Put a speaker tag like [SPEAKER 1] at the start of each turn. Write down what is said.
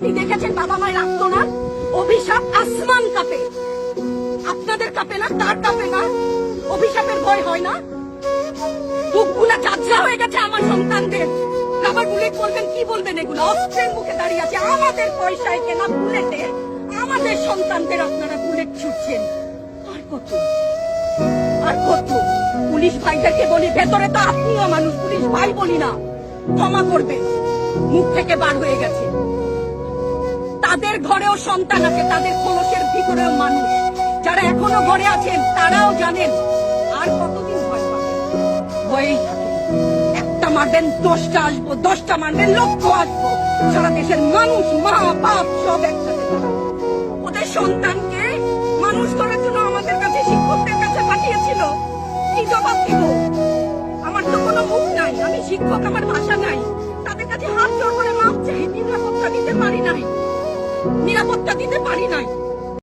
[SPEAKER 1] আপনি দেখেছেন বাবা মায়ের আত্মনা, অভিশাপ আসমান কাঁপে, আপনাদের কাঁপে না? তার কাঁপে না? অভিশাপের ভয় হয় না? বুকগুলা ঝাঁঝরা হয়ে গেছে আমার সন্তানদের। রাবার বুলেট বলবেন, কি বলবেন এগুলো? অস্ত্রের মুখে দাঁড়িয়ে আছে, আমাদের পয়সায় কেনা বুলেটে আমাদের সন্তানদের আপনারা বুলেট ছুটছেন। আর কত, আর কত? পুলিশ ভাইদেরকে বলি, ভেতরে তো আপনিও মানুষ, পুলিশ ভাই বলি না, ক্ষমা করবে, মুখ থেকে বার হয়ে গেছে। তাদের ঘরেও সন্তান আছে, তাদের খোলসের ভিতরেও মানুষ। যারা এখনো ঘরে আছেন তারাও জানেন আর কতদিন ভয় পাবেন। ভয়েই থাকে, একটা মারবেন 10টা আসবো, 10টা মারবেন লক্ষ আসবো। সারা দেশের মানুষ, মা বাপ সব একসাথে দাঁড়াবে। ওদের সন্তানকে মানুষ করার জন্য আমাদের কাছে, শিক্ষকদের কাছে পাঠিয়েছিল। কি জবাব দিব? আমার তো কোনো মুখ নাই, আমি শিক্ষক, আমার ভাষা নাই। তাদের কাছে হাত জোড় করে মাপ চাই, নিরাপত্তা দিতে পারি নাই, নিরাপত্তা দিতে পারি নাই।